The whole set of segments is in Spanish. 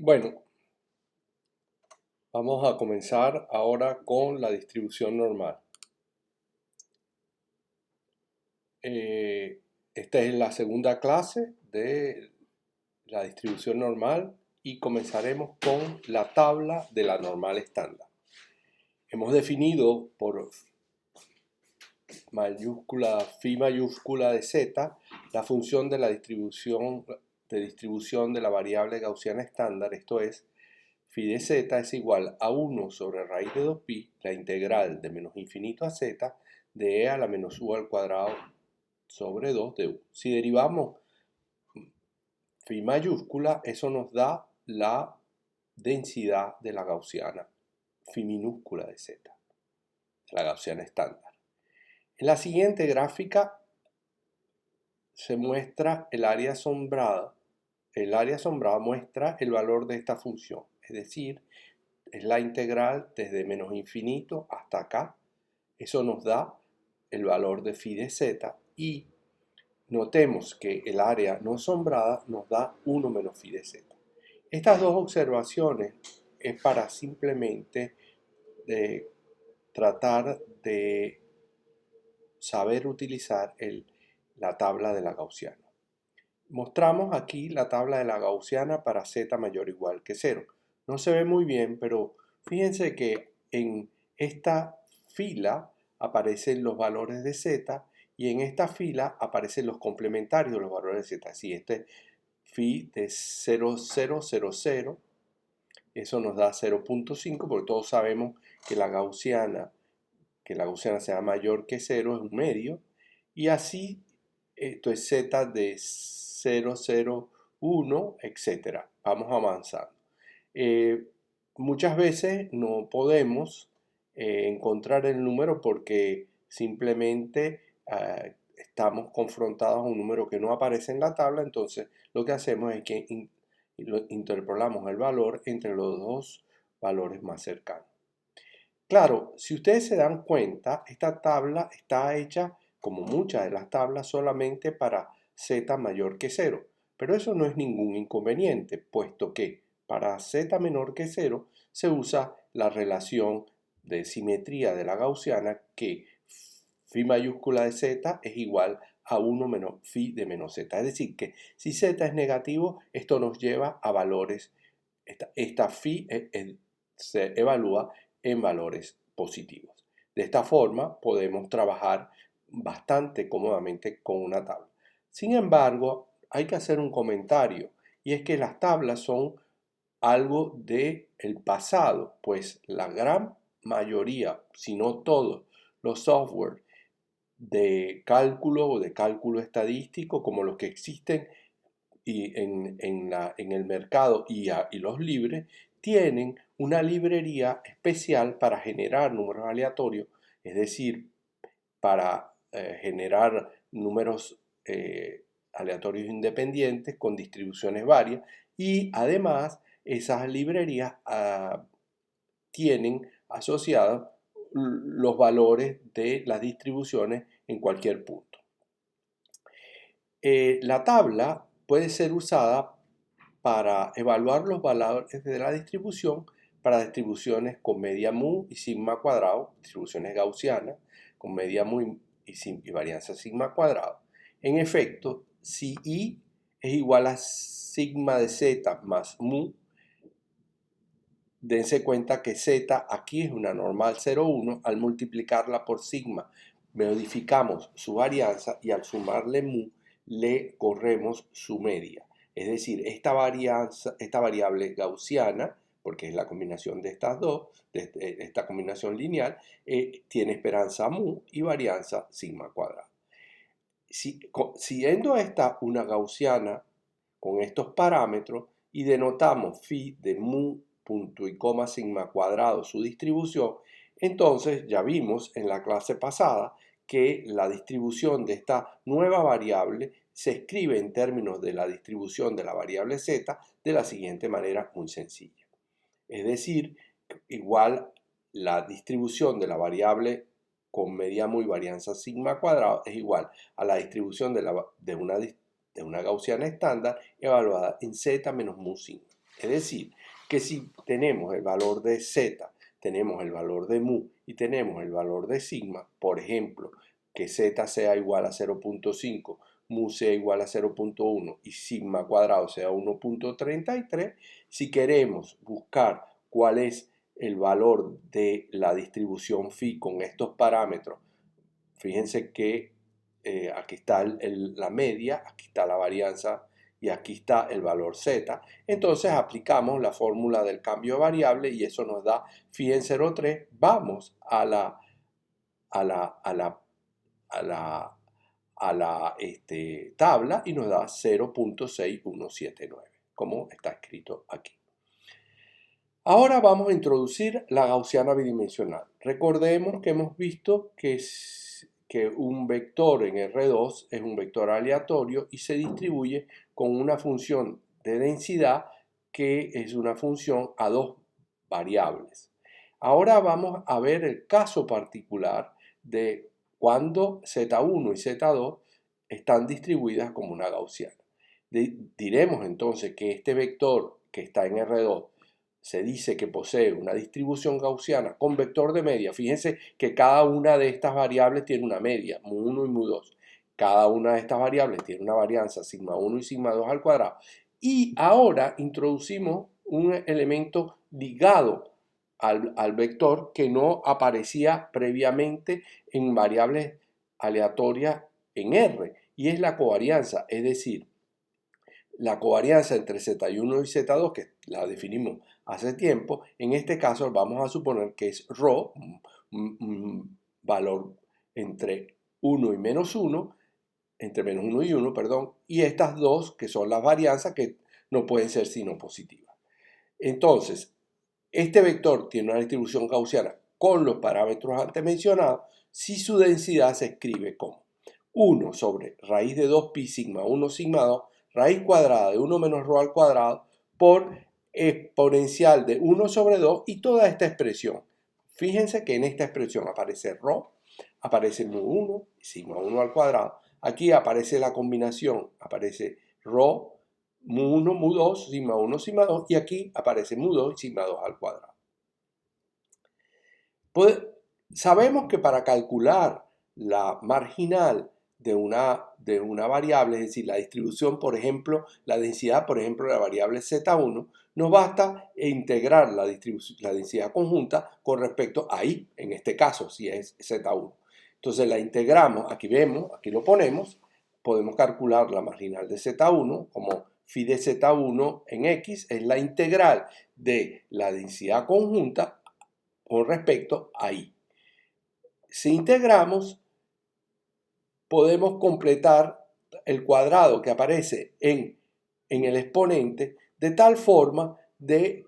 Bueno, vamos a comenzar ahora con la distribución normal. Esta es la segunda clase de la distribución normal y comenzaremos con la tabla de la normal estándar. Hemos definido por mayúscula, phi mayúscula de z, la función de la distribución de la variable gaussiana estándar, esto es, phi de z es igual a 1 sobre raíz de 2pi, la integral de menos infinito a z, de e a la menos u al cuadrado sobre 2 de u. Si derivamos phi mayúscula, eso nos da la densidad de la gaussiana, phi minúscula de z, la gaussiana estándar. En la siguiente gráfica se muestra el área asombrada. El área asombrada muestra el valor de esta función, es decir, es la integral desde menos infinito hasta acá. Eso nos da el valor de phi de z y notemos que el área no asombrada nos da 1 menos phi de z. Estas dos observaciones es para simplemente tratar de saber utilizar la tabla de la gaussiana. Mostramos aquí la tabla de la gaussiana para z mayor o igual que 0. No se ve muy bien, pero fíjense que en esta fila aparecen los valores de z y en esta fila aparecen los complementarios de los valores de z. Así, este phi de 0,000, eso nos da 0,5, porque todos sabemos que la gaussiana sea mayor que 0 es un medio, y así esto es z de 0,01, etc. Vamos avanzando. Muchas veces no podemos encontrar el número porque simplemente estamos confrontados a un número que no aparece en la tabla, entonces lo que hacemos es que interpolamos el valor entre los dos valores más cercanos. Claro, si ustedes se dan cuenta, esta tabla está hecha, como muchas de las tablas, solamente para z mayor que 0. Pero eso no es ningún inconveniente, puesto que para z menor que 0 se usa la relación de simetría de la gaussiana, que phi mayúscula de z es igual a 1 menos phi de menos z. Es decir, que si z es negativo, esto nos lleva a valores, esta phi se evalúa en valores positivos. De esta forma podemos trabajar bastante cómodamente con una tabla. Sin embargo, hay que hacer un comentario, y es que las tablas son algo del pasado, pues la gran mayoría, si no todos, los software de cálculo o de cálculo estadístico, como los que existen en el mercado y los libres, tienen una librería especial para generar números aleatorios, es decir, para generar números aleatorios independientes con distribuciones varias, y además esas librerías tienen asociados los valores de las distribuciones en cualquier punto. La tabla puede ser usada para evaluar los valores de la distribución para distribuciones con media mu y sigma cuadrado, distribuciones gaussianas con media mu y varianza sigma cuadrado. En efecto, si i es igual a sigma de z más mu, dense cuenta que z aquí es una normal 0,1, al multiplicarla por sigma modificamos su varianza y al sumarle mu le corremos su media. Es decir, esta variable gaussiana, porque es la combinación de estas dos, de esta combinación lineal, tiene esperanza mu y varianza sigma cuadrada. Siendo esta una gaussiana con estos parámetros y denotamos phi de mu punto y coma sigma cuadrado su distribución, entonces ya vimos en la clase pasada que la distribución de esta nueva variable se escribe en términos de la distribución de la variable z de la siguiente manera muy sencilla. Es decir, igual la distribución de la variable con media mu y varianza sigma cuadrado es igual a la distribución de una gaussiana estándar evaluada en z menos mu sigma. Es decir, que si tenemos el valor de z, tenemos el valor de mu y tenemos el valor de sigma, por ejemplo, que z sea igual a 0.5, mu sea igual a 0.1 y sigma cuadrado sea 1.33, si queremos buscar cuál es el valor de la distribución phi con estos parámetros, fíjense que aquí está la media, aquí está la varianza y aquí está el valor z. Entonces aplicamos la fórmula del cambio de variable y eso nos da phi en 0,3. Vamos a la, a la, a la, a la, a la tabla y nos da 0.6179, como está escrito aquí. Ahora vamos a introducir la gaussiana bidimensional. Recordemos que hemos visto que un vector en R2 es un vector aleatorio y se distribuye con una función de densidad que es una función a dos variables. Ahora vamos a ver el caso particular de cuando Z1 y Z2 están distribuidas como una gaussiana. Diremos entonces que este vector que está en R2 se dice que posee una distribución gaussiana con vector de media. Fíjense que cada una de estas variables tiene una media, mu1 y mu2. Cada una de estas variables tiene una varianza sigma 1 y sigma 2 al cuadrado. Y ahora introducimos un elemento ligado al vector que no aparecía previamente en variables aleatorias en R, y es la covarianza, es decir, la covarianza entre Z1 y Z2, que la definimos hace tiempo. En este caso vamos a suponer que es ρ, un valor entre 1 y menos 1, entre menos 1 y 1, perdón, y estas dos que son las varianzas que no pueden ser sino positivas. Entonces, este vector tiene una distribución gaussiana con los parámetros antes mencionados si su densidad se escribe como 1 sobre raíz de 2pi sigma 1 sigma 2 raíz cuadrada de 1 menos ρ al cuadrado por exponencial de 1 sobre 2 y toda esta expresión. Fíjense que en esta expresión aparece ρ, aparece mu1 y sigma 1 al cuadrado. Aquí aparece la combinación, aparece ρ, mu1, mu2, sigma 1, sigma 2 y aquí aparece mu2 y sigma 2 al cuadrado. Sabemos que para calcular la marginal de una variable, es decir, la distribución, por ejemplo, la densidad, por ejemplo, de la variable z1, nos basta integrar la densidad conjunta con respecto a i, en este caso, si es z1. Entonces la integramos, aquí vemos, aquí lo ponemos, podemos calcular la marginal de z1 como phi de z1 en x, es la integral de la densidad conjunta con respecto a i. Si integramos, podemos completar el cuadrado que aparece en el exponente de tal forma de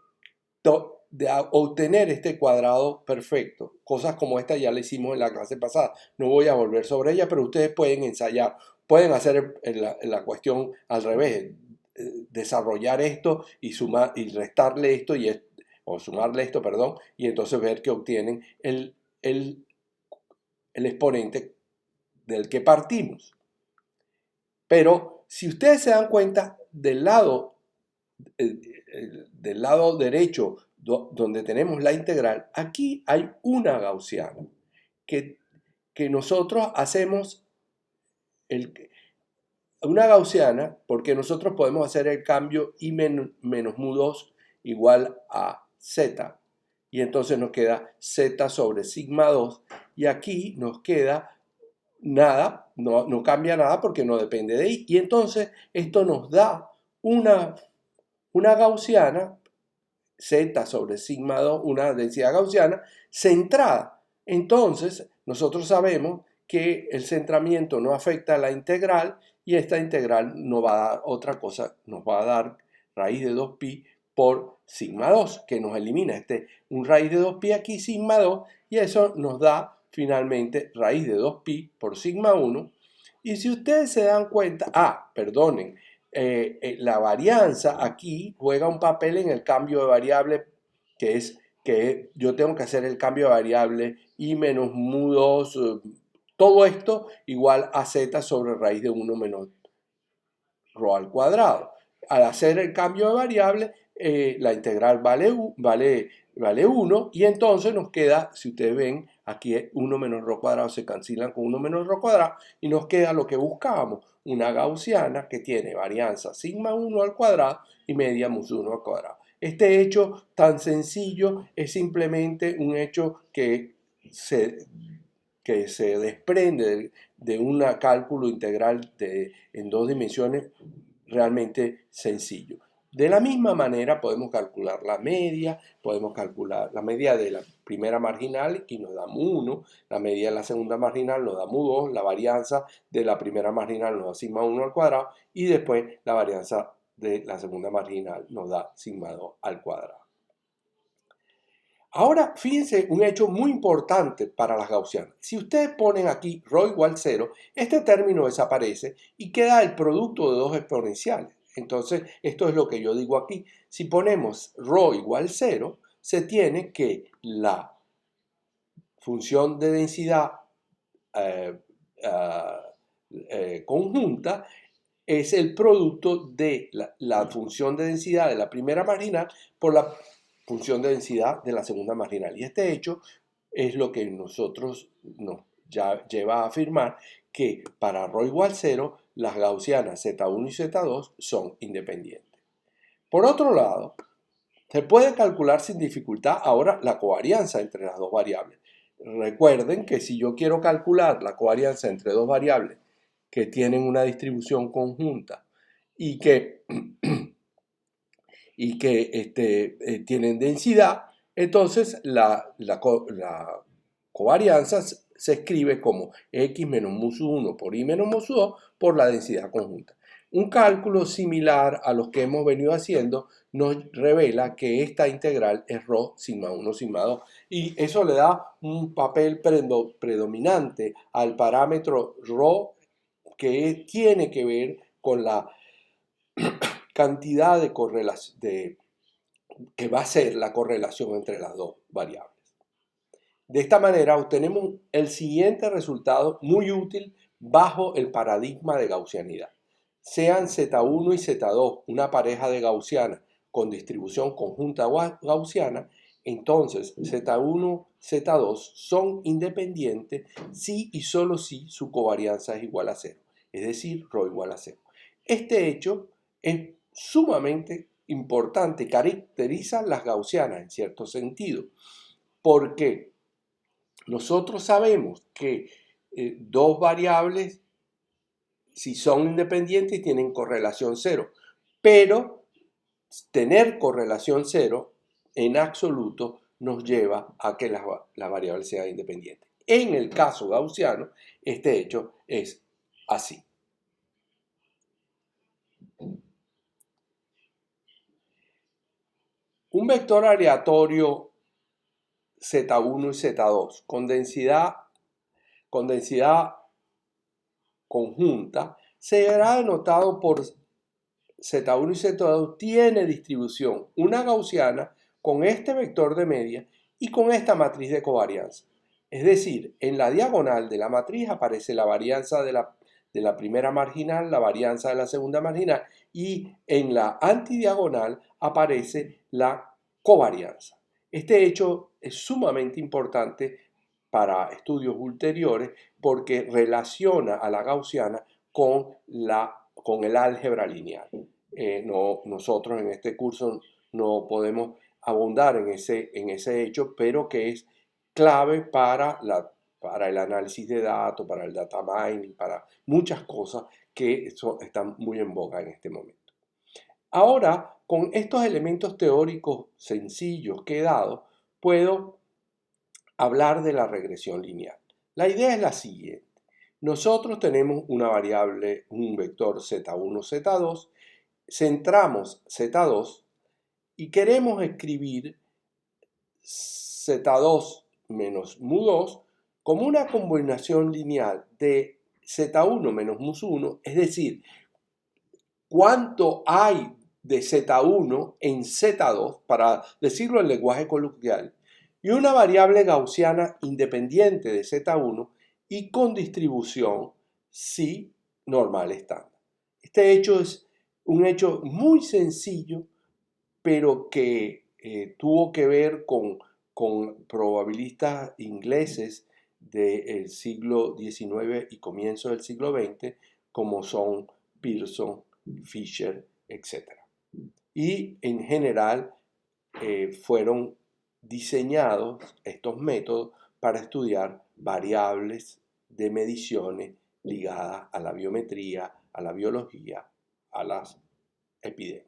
obtener este cuadrado perfecto. Cosas como esta ya la hicimos en la clase pasada. No voy a volver sobre ella, pero ustedes pueden ensayar. Pueden hacer la cuestión al revés. Desarrollar esto y sumar y restarle esto o sumarle esto, perdón, y entonces ver que obtienen el exponente del que partimos. Pero si ustedes se dan cuenta del lado derecho donde tenemos la integral, aquí hay una gaussiana que nosotros hacemos una gaussiana porque nosotros podemos hacer el cambio i menos mu2 igual a z y entonces nos queda z sobre sigma 2 y aquí nos queda nada, no cambia nada porque no depende de i. Y entonces esto nos da una gaussiana, z sobre sigma 2, una densidad gaussiana centrada. Entonces nosotros sabemos que el centramiento no afecta a la integral y esta integral nos va a dar otra cosa, nos va a dar raíz de 2pi por sigma 2, que nos elimina un raíz de 2pi aquí, sigma 2, y eso nos da finalmente raíz de 2pi por sigma 1. Y si ustedes se dan cuenta, perdonen, la varianza aquí juega un papel en el cambio de variable, que es que yo tengo que hacer el cambio de variable i menos mu2, todo esto igual a z sobre raíz de 1 menos ρ al cuadrado. Al hacer el cambio de variable, la integral vale 1 y entonces nos queda, si ustedes ven, aquí 1 menos ρ cuadrado se cancelan con 1 menos ρ cuadrado y nos queda lo que buscábamos, una gaussiana que tiene varianza sigma 1 al cuadrado y media mus 1 al cuadrado. Este hecho tan sencillo es simplemente un hecho que se desprende de un cálculo integral en 2 dimensiones realmente sencillo. De la misma manera podemos calcular la media, podemos calcular la media de la primera marginal y nos da mu1, la media de la segunda marginal nos da mu2, la varianza de la primera marginal nos da sigma 1 al cuadrado y después la varianza de la segunda marginal nos da sigma 2 al cuadrado. Ahora, fíjense un hecho muy importante para las gaussianas. Si ustedes ponen aquí ρ igual 0, este término desaparece y queda el producto de dos exponenciales. Entonces, esto es lo que yo digo aquí. Si ponemos ρ igual 0, se tiene que la función de densidad conjunta es el producto de la función de densidad de la primera marginal por la función de densidad de la segunda marginal. Y este hecho es lo que nosotros nos lleva a afirmar que para ρ igual 0, las gaussianas Z1 y Z2 son independientes. Por otro lado, se puede calcular sin dificultad ahora la covarianza entre las dos variables. Recuerden que si yo quiero calcular la covarianza entre dos variables que tienen una distribución conjunta y que, tienen densidad, entonces la covarianza se escribe como x menos mus1 por y menos mus2 por la densidad conjunta. Un cálculo similar a los que hemos venido haciendo nos revela que esta integral es ρ sigma 1 sigma 2 y eso le da un papel predominante al parámetro ρ que tiene que ver con la cantidad de correlación que va a ser la correlación entre las dos variables. De esta manera obtenemos el siguiente resultado muy útil bajo el paradigma de gaussianidad. Sean Z1 y Z2 una pareja de gaussiana con distribución conjunta gaussiana, entonces Z1, Z2 son independientes si y solo si su covarianza es igual a 0, es decir, ρ igual a 0. Este hecho es sumamente importante, caracteriza las gaussianas en cierto sentido, porque nosotros sabemos que dos variables, si son independientes, tienen correlación 0, pero tener correlación 0 en absoluto nos lleva a que la variable sea independiente. En el caso gaussiano, este hecho es así. Un vector aleatorio Z1 y Z2 con densidad conjunta será denotado por Z1 y Z2 tiene distribución una gaussiana con este vector de media y con esta matriz de covarianza. Es decir, en la diagonal de la matriz aparece la varianza de la primera marginal, la varianza de la segunda marginal y en la antidiagonal aparece la covarianza. Este hecho es sumamente importante para estudios ulteriores porque relaciona a la gaussiana con el álgebra lineal. Nosotros en este curso no podemos abundar en ese hecho, pero que es clave para el análisis de datos, para el data mining, para muchas cosas que están muy en boga en este momento. Ahora, con estos elementos teóricos sencillos que he dado, puedo hablar de la regresión lineal. La idea es la siguiente. Nosotros tenemos una variable, un vector Z1, Z2, centramos Z2 y queremos escribir Z2 menos mu2 como una combinación lineal de Z1 menos mus1, es decir, cuánto hay de Z1 en Z2, para decirlo en lenguaje coloquial, y una variable gaussiana independiente de Z1 y con distribución psi normal estándar. Este hecho es un hecho muy sencillo pero que tuvo que ver con probabilistas ingleses del siglo XIX y comienzo del siglo XX, como son Pearson, Fisher, etc. Y en general fueron diseñados estos métodos para estudiar variables de mediciones ligadas a la biometría, a la biología, a las epidemias.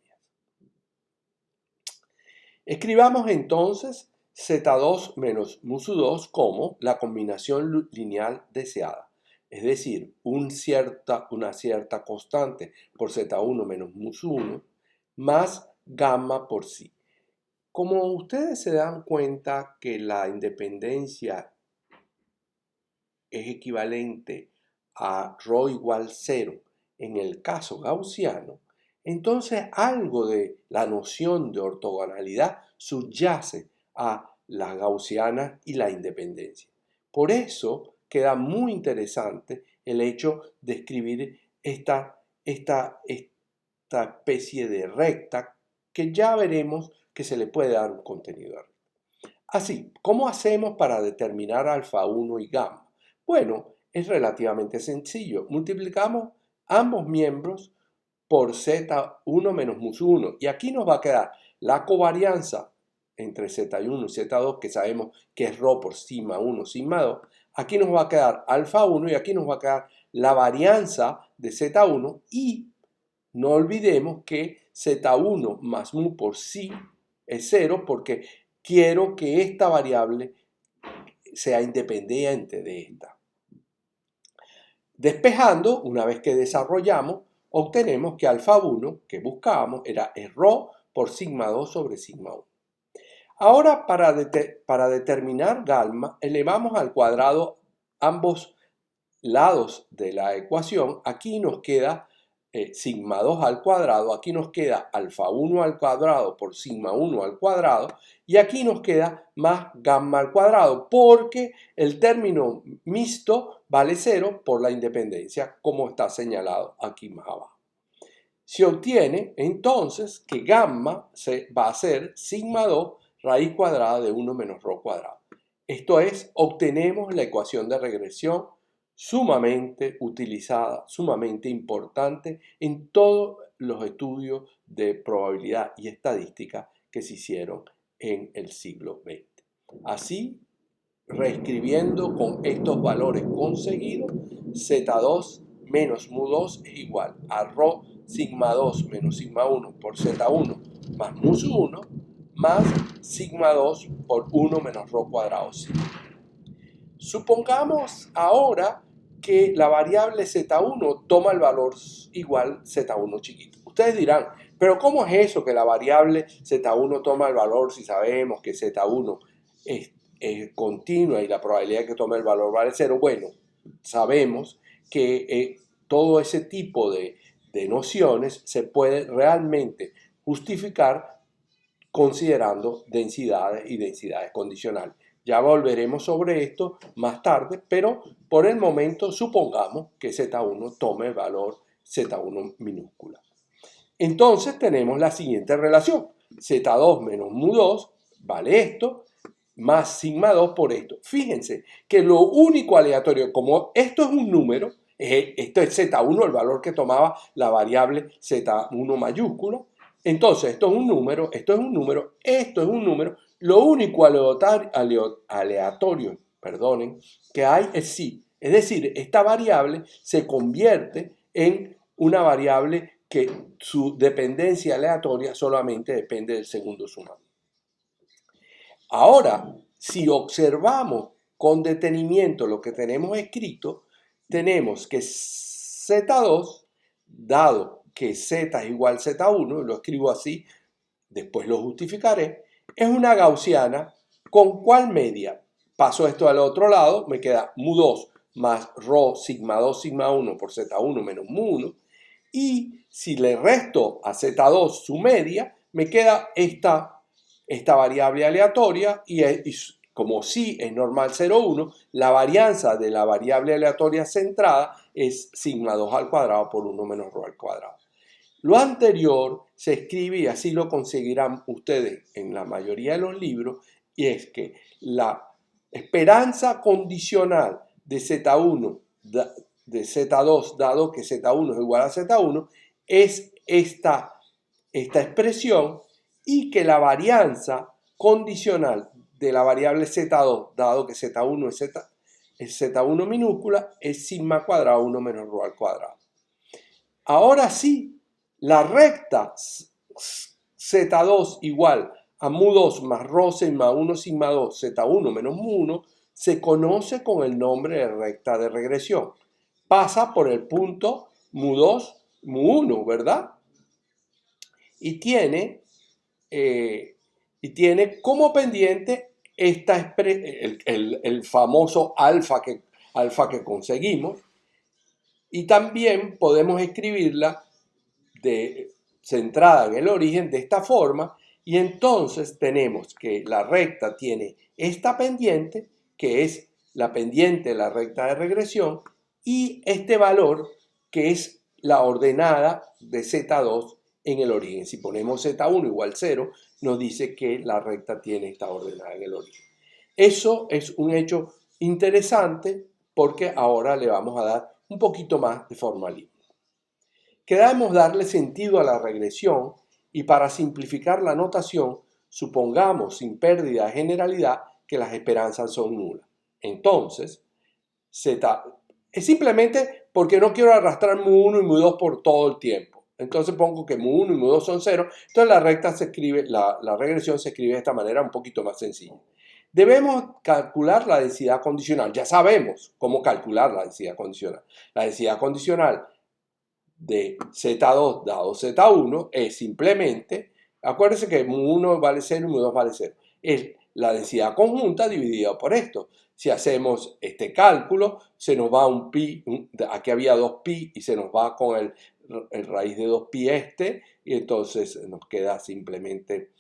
Escribamos entonces Z2 menos MUSU2 como la combinación lineal deseada, es decir, una cierta constante por Z1 menos MUSU1 más gamma por sí. Como ustedes se dan cuenta que la independencia es equivalente a ρ igual 0 en el caso gaussiano, entonces algo de la noción de ortogonalidad subyace a las gaussianas y la independencia. Por eso queda muy interesante el hecho de escribir esta especie de recta que ya veremos que se le puede dar un contenido. Así, ¿cómo hacemos para determinar alfa 1 y gamma? Bueno, es relativamente sencillo. Multiplicamos ambos miembros por Z1 menos MUS1 y aquí nos va a quedar la covarianza entre Z1 y Z2, que sabemos que es ρ por sigma 1, sigma 2. Aquí nos va a quedar alfa 1 y aquí nos va a quedar la varianza de Z1 y no olvidemos que Z1 más mu por sí es 0 porque quiero que esta variable sea independiente de esta. Despejando, una vez que desarrollamos, obtenemos que alfa 1, que buscábamos, era ρ por sigma 2 sobre sigma 1. Ahora, para determinar gamma, elevamos al cuadrado ambos lados de la ecuación. Aquí nos queda sigma 2 al cuadrado, aquí nos queda alfa 1 al cuadrado por sigma 1 al cuadrado y aquí nos queda más gamma al cuadrado porque el término mixto vale 0 por la independencia, como está señalado aquí más abajo. Se obtiene entonces que gamma va a ser sigma 2 raíz cuadrada de 1 menos ρ cuadrado. Esto es, obtenemos la ecuación de regresión sumamente utilizada, sumamente importante en todos los estudios de probabilidad y estadística que se hicieron en el siglo XX. Así, reescribiendo con estos valores conseguidos, Z2 menos mu2 es igual a ρ sigma 2 menos sigma 1 por Z1 más mu1 más sigma 2 por 1 menos ρ cuadrado. Supongamos ahora que la variable Z1 toma el valor igual Z1 chiquito. Ustedes dirán, pero ¿cómo es eso que la variable Z1 toma el valor si sabemos que Z1 es continua y la probabilidad de que tome el valor vale 0? Bueno, sabemos que todo ese tipo de nociones se puede realmente justificar considerando densidades y densidades condicionales. Ya volveremos sobre esto más tarde, pero por el momento supongamos que Z1 tome el valor Z1 minúscula. Entonces tenemos la siguiente relación. Z2 menos mu2 vale esto, más sigma 2 por esto. Fíjense que lo único aleatorio, como esto es un número, esto es Z1, el valor que tomaba la variable Z1 mayúscula. Entonces, esto es un número, esto es un número, esto es un número. Lo único aleatorio, que hay es sí. Es decir, esta variable se convierte en una variable que su dependencia aleatoria solamente depende del segundo sumando. Ahora, si observamos con detenimiento lo que tenemos escrito, tenemos que Z2, dado que Z es igual a Z1, lo escribo así, después lo justificaré, es una gaussiana con cuál media. Paso esto al otro lado, me queda mu2 más ρ sigma 2 sigma 1 por Z1 menos mu1. Y si le resto a Z2 su media, me queda esta variable aleatoria y como sí es normal 0,1, la varianza de la variable aleatoria centrada es sigma 2 al cuadrado por 1 menos ρ al cuadrado. Lo anterior se escribe, y así lo conseguirán ustedes en la mayoría de los libros, y es que la esperanza condicional de Z1 de Z2, dado que Z1 es igual a Z1, es esta expresión, y que la varianza condicional de la variable Z2, dado que Z1 es Z1 minúscula, es sigma cuadrado 1 menos rho al cuadrado. Ahora sí, la recta Z2 igual a mu2 más rho sigma 1 sigma 2 Z1 menos mu1 se conoce con el nombre de recta de regresión. Pasa por el punto mu2, mu1, ¿verdad? Y tiene como pendiente el famoso alfa que conseguimos, y también podemos escribirla centrada en el origen de esta forma, y entonces tenemos que la recta tiene esta pendiente, que es la pendiente de la recta de regresión, y este valor, que es la ordenada de Z2 en el origen. Si ponemos Z1 igual 0, nos dice que la recta tiene esta ordenada en el origen. Eso es un hecho interesante porque ahora le vamos a dar un poquito más de formalismo. Queremos darle sentido a la regresión, y para simplificar la notación, supongamos sin pérdida de generalidad que las esperanzas son nulas. Entonces, Z es simplemente porque no quiero arrastrar mu1 y mu2 por todo el tiempo. Entonces pongo que mu1 y mu2 son 0. Entonces la recta se escribe, la regresión se escribe de esta manera un poquito más sencilla. Debemos calcular la densidad condicional. Ya sabemos cómo calcular la densidad condicional. La densidad condicional de Z2 dado Z1 es simplemente, acuérdense que mu1 vale 0 y mu2 vale 0. Es la densidad conjunta dividida por esto. Si hacemos este cálculo, se nos va un pi, aquí había 2pi y se nos va con el raíz de 2pi y entonces nos queda simplemente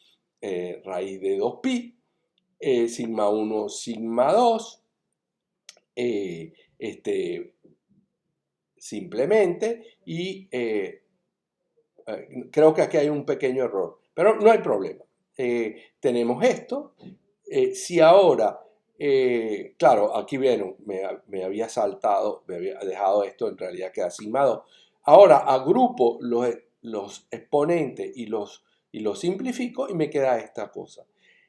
raíz de 2pi, sigma 1, sigma 2, simplemente, y creo que aquí hay un pequeño error, pero no hay problema. Tenemos esto. Si ahora, claro, aquí vieron, me había saltado, me había dejado esto, en realidad queda sigma 2. Ahora agrupo los exponentes y los simplifico y me queda esta cosa.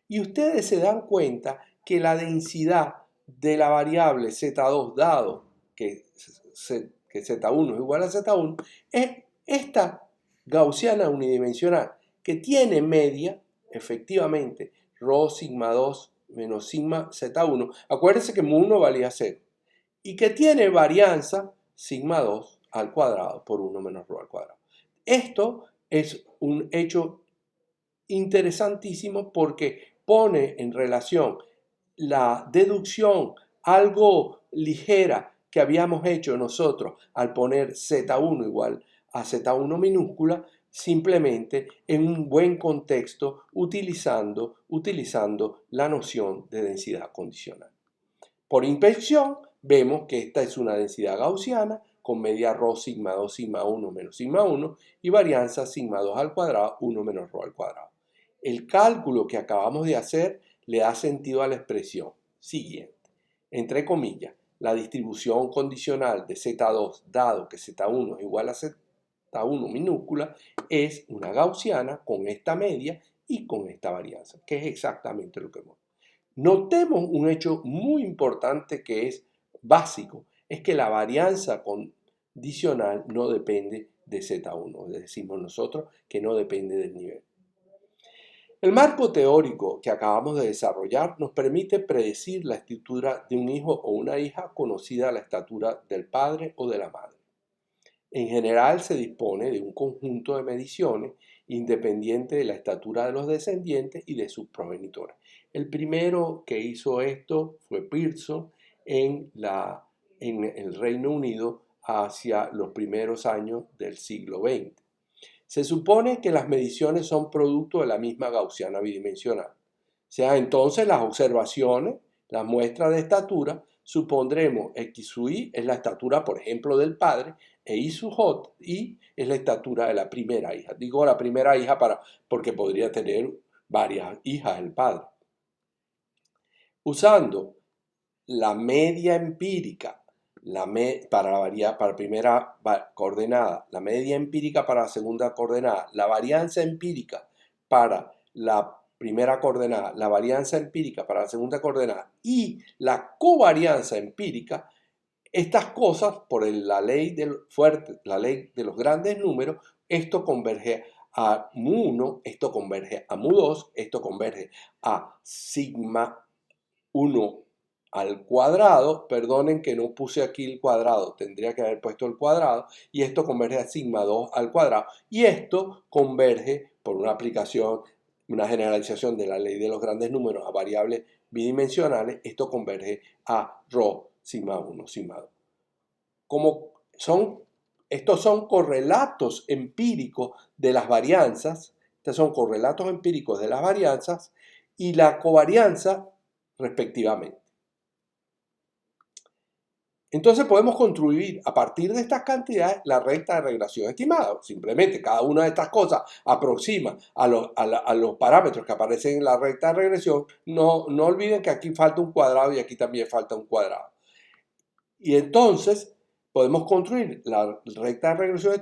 Y ustedes se dan cuenta que la densidad de la variable Z2 dado que Z1 es igual a Z1 es esta gaussiana unidimensional, que tiene media, efectivamente, rho sigma 2 menos sigma Z1. Acuérdense que mu1 valía 0. Y que tiene varianza sigma 2 al cuadrado por 1 menos rho al cuadrado. Esto es un hecho interesantísimo porque pone en relación la deducción algo ligera que habíamos hecho nosotros al poner Z1 igual a Z1 minúscula, simplemente en un buen contexto utilizando la noción de densidad condicional. Por inspección, vemos que esta es una densidad gaussiana con media rho sigma 2 sigma 1 menos sigma 1 y varianza sigma 2 al cuadrado 1 menos rho al cuadrado. El cálculo que acabamos de hacer le da sentido a la expresión siguiente. Entre comillas, la distribución condicional de Z2 dado que Z1 es igual a Z1 minúscula es una gaussiana con esta media y con esta varianza, que es exactamente lo que hemos. Notemos un hecho muy importante que es básico, es que la varianza condicional no depende de Z1, decimos nosotros que no depende del nivel. El marco teórico que acabamos de desarrollar nos permite predecir la estatura de un hijo o una hija conocida la estatura del padre o de la madre. En general se dispone de un conjunto de mediciones independiente de la estatura de los descendientes y de sus progenitores. El primero que hizo esto fue Pearson en el Reino Unido hacia los primeros años del siglo XX. Se supone que las mediciones son producto de la misma gaussiana bidimensional. O sea, entonces las observaciones, las muestras de estatura, supondremos X sub I es la estatura, por ejemplo, del padre, e I sub J, I es la estatura de la primera hija. Digo la primera hija porque podría tener varias hijas el padre. Usando la media empírica para la primera coordenada, la media empírica para la segunda coordenada, la varianza empírica para la primera coordenada, la varianza empírica para la segunda coordenada y la covarianza empírica, estas cosas, por la ley la ley de los grandes números, esto converge a mu1, esto converge a mu2, esto converge a sigma 1 al cuadrado, perdonen que no puse aquí el cuadrado, tendría que haber puesto el cuadrado, y esto converge a sigma 2 al cuadrado, y esto converge por una aplicación, una generalización de la ley de los grandes números a variables bidimensionales, esto converge a rho sigma 1, sigma 2. Estos son correlatos empíricos de las varianzas, estos son correlatos empíricos de las varianzas y la covarianza respectivamente. Entonces podemos construir a partir de estas cantidades la recta de regresión estimada. Simplemente cada una de estas cosas aproxima a los parámetros que aparecen en la recta de regresión. No olviden que aquí falta un cuadrado y aquí también falta un cuadrado. Y entonces podemos construir la recta de regresión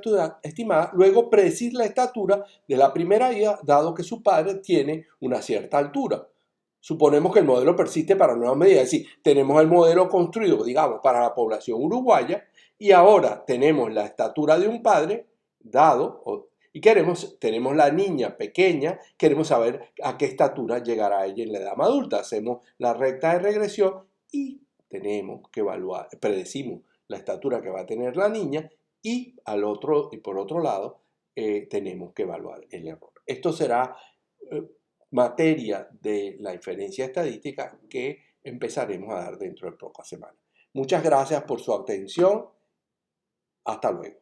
estimada, luego predecir la estatura de la primera hija, dado que su padre tiene una cierta altura. Suponemos que el modelo persiste para nuevas medidas, es decir, tenemos el modelo construido, digamos, para la población uruguaya y ahora tenemos la estatura de un padre dado y tenemos la niña pequeña, queremos saber a qué estatura llegará ella en la edad adulta. Hacemos la recta de regresión y tenemos que evaluar, predecimos la estatura que va a tener la niña y por otro lado tenemos que evaluar el error. Esto será materia de la inferencia estadística que empezaremos a dar dentro de pocas semanas. Muchas gracias por su atención. Hasta luego.